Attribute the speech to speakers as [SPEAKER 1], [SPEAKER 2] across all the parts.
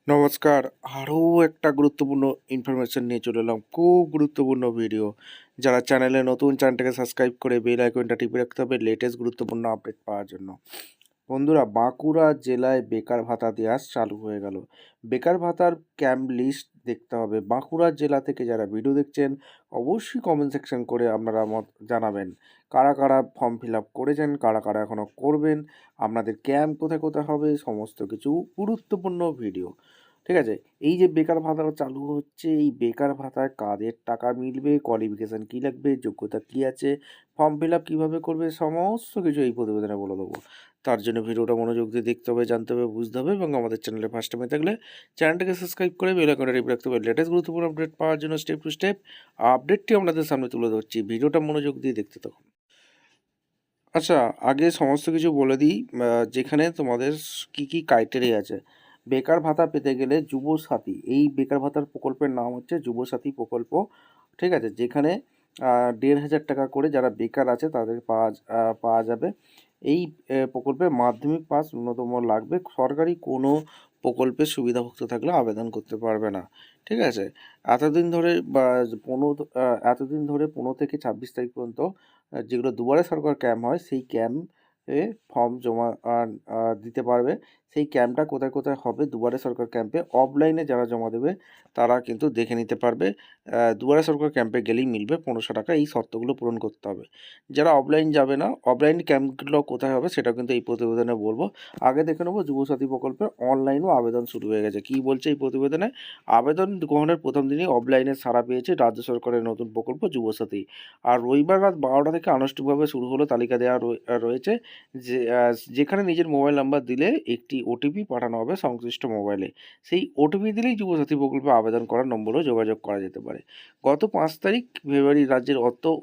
[SPEAKER 1] নমস্কার। আরও একটা গুরুত্বপূর্ণ ইনফরমেশন নিয়ে চলে এলাম। খুব গুরুত্বপূর্ণ ভিডিও। যারা চ্যানেলে নতুন, চ্যানেলটাকে সাবস্ক্রাইব করে বেল আইকনটা টিপে রাখতে হবে লেটেস্ট গুরুত্বপূর্ণ আপডেট পাওয়ার জন্য। বন্ধুরা, বাঁকুড়া জেলায় বেকার ভাতা দেওয়া চালু হয়ে গেল। বেকার ভাতার ক্যাম্প লিস্ট দেখতে হবে। বাঁকুড়া জেলা থেকে যারা ভিডিও দেখছেন অবশ্যই কমেন্ট সেকশন করে আপনারা মত জানাবেন কারা কারা ফর্ম ফিল আপ করেছেন, কারা কারা এখনও করবেন, আপনাদের ক্যাম্প কোথায় কোথায় হবে, সমস্ত কিছু গুরুত্বপূর্ণ ভিডিও। ঠিক আছে? এই যে বেকার ভাতা চালু হচ্ছে, এই বেকার ভাতায় কাদের টাকা মিলবে, কোয়ালিফিকেশান কী লাগবে, যোগ্যতা কী আছে, ফর্ম ফিল আপ কীভাবে করবে, সমস্ত কিছু এই প্রতিবেদনে বলে দেবো। তার জন্য ভিডিওটা মনোযোগ দিয়ে দেখতে হবে, জানতে হবে, বুঝতে হবে এবং আমাদের চ্যানেলে ফার্স্ট টাইমে থাকলে চ্যানেলটাকে সাবস্ক্রাইব করে বেল আইকনটা টিপে রাখতে হবে লেটেস্ট গুরুত্বপূর্ণ আপডেট পাওয়ার জন্য। স্টেপ টু স্টেপ আপডেটটি আপনাদের সামনে তুলে ধরছি। ভিডিওটা মনোযোগ দিয়ে দেখতে থাকুন। আচ্ছা, আগে সমস্ত কিছু বলে দিই। যেখানে তোমাদের কী কী ক্রাইটেরিয়া আছে। বেকার ভাতা পেতে গেলে যুবসাথী, এই বেকার ভাতার প্রকল্পের নাম হচ্ছে যুবসাথী প্রকল্প। ঠিক আছে? যেখানে ১,৫০০ টাকা করে যারা বেকার আছে তাদের পাওয়া যাবে। এই প্রকল্পে মাধ্যমিক পাস ন্যূনতম লাগবে। সরকারি কোনো প্রকল্পের সুবিধাভোক্তা থাকলে আবেদন করতে পারবে না। ঠিক আছে? এতদিন ধরে বা ১৫ থেকে ২৬ তারিখ পর্যন্ত যেগুলো দুয়ারে সরকার ক্যাম্প হয় সেই ক্যাম্পে ফর্ম জমা দিতে পারবে। সেই ক্যাম্পটা কোথায় কোথায় হবে, দুয়ারে সরকার ক্যাম্পে অফলাইনে যারা জমা দেবে তারা কিন্তু দেখে নিতে পারবে। দুয়ারে সরকার ক্যাম্পে গেলেই মিলবে ১৫০০ টাকা। এই শর্তগুলো পূরণ করতে হবে। যারা অফলাইন যাবে না, অফলাইন ক্যাম্পগুলো কোথায় হবে সেটাও কিন্তু এই প্রতিবেদনে বলবো। আগে দেখে নেবো যুবসাথী প্রকল্পের অনলাইনেও আবেদন শুরু হয়ে গেছে। কী বলছে এই প্রতিবেদনে? আবেদন গ্রহণের প্রথম দিনই অফলাইনে সাড়া পেয়েছে রাজ্য সরকারের নতুন প্রকল্প যুবসাথী। আর রবিবার রাত ১২টা থেকে আনুষ্ঠানিকভাবে শুরু হলো। তালিকা দেওয়া রয়েছে যে যেখানে নিজের মোবাইল নাম্বার দিলে একটি ওটিপি পাঠানো হবে সংশ্লিষ্ট মোবাইলে। সেই ওটিপি দিলেই যুবসাথী প্রকল্পে আবেদন করার নম্বরেও যোগাযোগ করা যেতে পারে। গত ৫ তারিখ ফেব্রুয়ারি রাজ্যের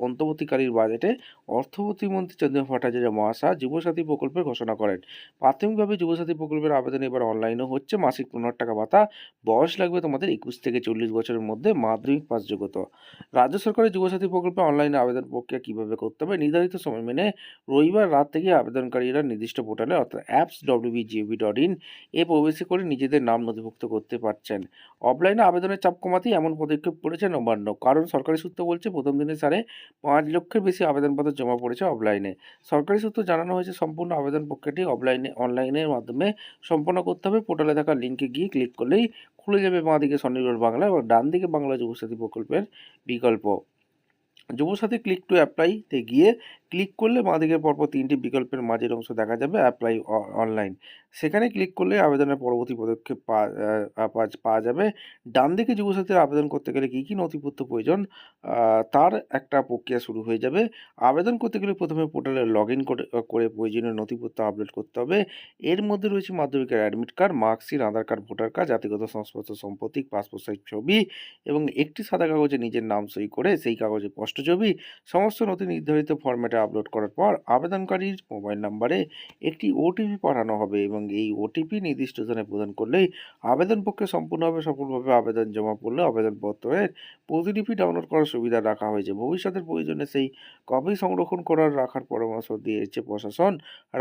[SPEAKER 1] অন্তর্বর্তীকালীন বাজেটে অর্থ প্রতিমন্ত্রী চন্দ্রিমা ভট্টাচার্য মহাশয় যুবসাথী প্রকল্পের ঘোষণা করেন। প্রাথমিকভাবে যুবসাথী প্রকল্পের আবেদন এবার অনলাইনেও হচ্ছে। মাসিক ১৫ টাকা ভাতা। বয়স লাগবে তোমাদের ২১ থেকে ৪০ বছরের মধ্যে, মাধ্যমিক পাস যোগ্যতা। রাজ্য সরকারের যুবসাথী প্রকল্পে অনলাইনে আবেদন প্রক্রিয়া কীভাবে করতে হবে? নির্ধারিত সময় মেনে রবিবার রাত থেকে আবেদনকারীরা নির্দিষ্ট পোর্টালে অর্থাৎ apps.wbgov.in এ প্রবেশ করে নিজেদের নাম নথিভুক্ত করতে পারছেন। অফলাইনে আবেদনের চাপ কমাতেই এমন পদক্ষেপ করেছে নবান্ন। কারণ সরকারি সূত্র বলছে প্রথম দিনে ৫.৫ লক্ষের বেশি আবেদনপত্র জমা পড়েছে অফলাইনে। সরকারি সূত্রে জানানো হয়েছে সম্পূর্ণ আবেদন প্রক্রিয়াটি অনলাইনের মাধ্যমে সম্পন্ন করতে হবে। পোর্টালে থাকা লিঙ্কে গিয়ে ক্লিক করলেই খুলে যাবে বাঁদিকে স্বনির্ভর বাংলা এবং ডান দিকে বাংলা যুবসাথী প্রকল্পের বিকল্প। যুবসাথী ক্লিক টু অ্যাপ্লাইতে গিয়ে ক্লিক করলে বাঁদিকের পরপর ৩টি বিকল্পের মাঝের অংশ দেখা যাবে অ্যাপ্লাই অনলাইন। সেখানে ক্লিক করলে আবেদনের পরবর্তী পদক্ষেপ পাওয়া যাবে। ডান দিকে যুবসাথীর আবেদন করতে গেলে কী কী নথিপত্র প্রয়োজন তার একটা প্রক্রিয়া শুরু হয়ে যাবে। আবেদন করতে গেলে প্রথমে পোর্টালে লগ ইন করে প্রয়োজনীয় নথিপত্র আপলোড করতে হবে। এর মধ্যে রয়েছে মাধ্যমিকের অ্যাডমিট কার্ড, মার্কশিট, আধার কার্ড, ভোটার কার্ড, জাতিগত শংসাপত্র, সম্পত্তি, পাসপোর্ট সাইজ ছবি এবং একটি সাদা কাগজে নিজের নাম সই করে সেই কাগজে স্পষ্ট ছবি। সমস্ত নথি নির্ধারিত ফরম্যাটে আপলোড করার পর আবেদনকারীর মোবাইল নাম্বারে একটি ওটিপি পাঠানো হবে এবং এই ওটিপি নির্দিষ্ট স্থানে প্রদান করলেই আবেদন প্রক্রিয়া সম্পূর্ণ হবে। সফলভাবে আবেদন জমা পড়লে আবেদনপত্রের প্রতিলিপি ডাউনলোড করার সুবিধা রাখা হয়েছে। ভবিষ্যতের প্রয়োজনে সেই কপি সংরক্ষণ করার রাখার পরামর্শ দিয়েছে প্রশাসন।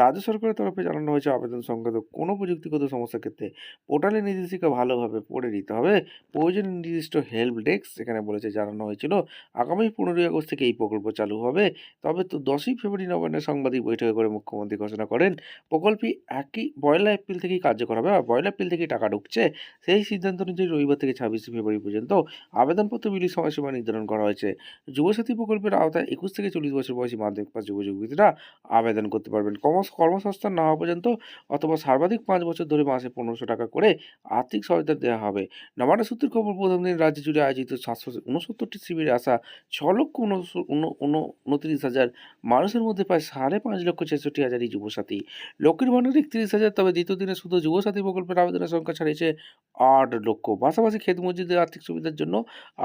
[SPEAKER 1] রাজ্য সরকারের তরফে জানানো হয়েছে আবেদন সংক্রান্ত কোনো প্রযুক্তিগত সমস্যার ক্ষেত্রে পোর্টালের নির্দেশিকা ভালোভাবে পড়ে নিতে হবে। প্রয়োজনে নির্দিষ্ট হেল্প ডেস্ক সেখানে বলেছে জানানো হয়েছিল। আগামী ১৫ই আগস্ট থেকে এই প্রকল্প চালু হবে। তবে ১০ই ফেব্রুয়ারি নবান্নে সাংবাদিক বৈঠকে করে মুখ্যমন্ত্রী ঘোষণা করেন প্রকল্পটি পয়লা এপ্রিল থেকেই কার্যকর হবে আর পয়লা এপ্রিল থেকেই টাকা ঢুকছে। সেই সিদ্ধান্ত অনুযায়ী রবিবার থেকে ২৬শে ফেব্রুয়ারি পর্যন্ত আবেদনপত্র বিলির সময়সীমা নির্ধারণ করা হয়েছে। যুবসাথী প্রকল্পের আওতায় ২১ থেকে ৪০ বছর বয়সী মাধ্যমিক পাস যুবক-যুবতীরা আবেদন করতে পারবেন। কর্মসংস্থান না হওয়া পর্যন্ত অথবা সর্বাধিক ৫ বছর ধরে মাসে ১৫০০ টাকা করে আর্থিক সহায়তা দেওয়া হবে। নবান্ন সূত্রের খবর, প্রথম দিন রাজ্য জুড়ে আয়োজিত ৭৬৯টি শিবিরে আসা ৬,২৯,০০০ মানুষের মধ্যে প্রায় ৫,৬৬,৬৬,০০০ যুবসাথী। লক্ষ্মীর ভাণ্ডারে ৩১,০০০, তবে দ্বিতীয় দিনে শুধু যুবসাথী প্রকল্পের আবেদনের সংখ্যা ছাড়িয়েছে ৮ লক্ষ। পাশাপাশি ক্ষেত মজুরদের আর্থিক সুবিধার জন্য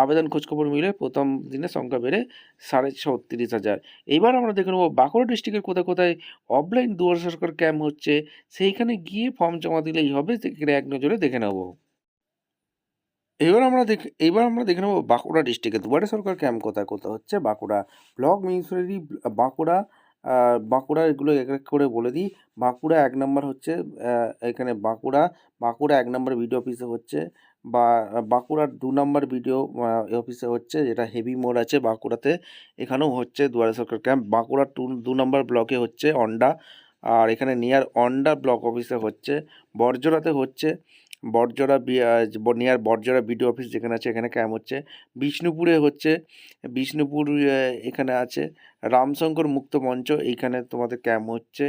[SPEAKER 1] আবেদন খোঁজখবর মিলে প্রথম দিনের সংখ্যা বেড়ে ৩৬,০০০। এইবার আমরা দেখে নেব বাঁকুড়া ডিস্ট্রিক্টের কোথায় কোথায় অফলাইন দুয়ারে সরকার ক্যাম্প হচ্ছে। সেইখানে গিয়ে ফর্ম জমা দিলেই হবে। সেখানে এক নজরে দেখে নেব। এইবার আমরা দেখে নেব বাঁকুড়া ডিস্ট্রিক্টে দুয়ারে সরকার ক্যাম্প কোথায় কোথায় হচ্ছে। বাঁকুড়া ব্লক মিউনিসিপ্যালিটি, বাঁকুড়া বাঁকুড়া এগুলো এক এক করে বলে দিই। বাঁকুড়া ১ নাম্বার হচ্ছে এখানে বাঁকুড়া ১ নাম্বার বিডিও অফিসে হচ্ছে, বা বাঁকুড়ার ২ নাম্বার বিডিও অফিসে হচ্ছে, যেটা হেভি মোড় আছে বাঁকুড়াতে, এখানেও হচ্ছে দুয়ারে সরকার ক্যাম্প। বাঁকুড়ার ২ নাম্বার ব্লকে হচ্ছে অন্ডা, আর এখানে নিয়ার অন্ডা ব্লক অফিসে হচ্ছে। বড়জোড়াতে হচ্ছে, Barjora near Barjora BDO office যেখানে আছে এখানে ক্যাম্প হচ্ছে। বিষ্ণুপুরে হচ্ছে, বিষ্ণুপুর এখানে আছে রামশঙ্কর মুক্ত মঞ্চ, এইখানে তোমাদের ক্যাম্প হচ্ছে।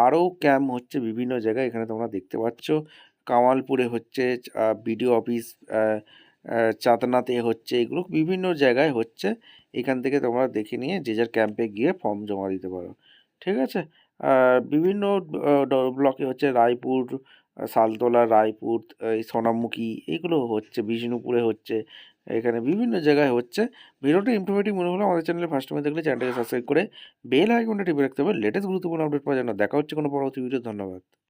[SPEAKER 1] আরও ক্যাম্প হচ্ছে বিভিন্ন জায়গায়, এখানে তোমরা দেখতে পাচ্ছ। কামালপুরে হচ্ছে, বিডিও অফিস চাতনাতে হচ্ছে, এগুলো বিভিন্ন জায়গায় হচ্ছে। এখান থেকে তোমরা দেখে নিয়ে যে যার ক্যাম্পে গিয়ে ফর্ম জমা দিতে পারো, ঠিক আছে। বিভিন্ন ব্লকে হচ্ছে, রায়পুর, সালতলা, রায়পুর, এই সোনামুখী, এইগুলো হচ্ছে, বিষ্ণুপুরে হচ্ছে, এখানে বিভিন্ন জায়গায় হচ্ছে। ভিডিওটা ইনফরমেটিভ মনে হলে আমাদের চ্যানেলে ফার্স্ট টাইম দেখলে চ্যানেলটাকে সাবস্ক্রাইব করে বেল আইকনটা টিপে রাখতে হবে লেটেস্ট গুরুত্বপূর্ণ আপডেট পাওয়ার জন্য। দেখা হচ্ছে কোনো পরবর্তী ভিডিও। ধন্যবাদ।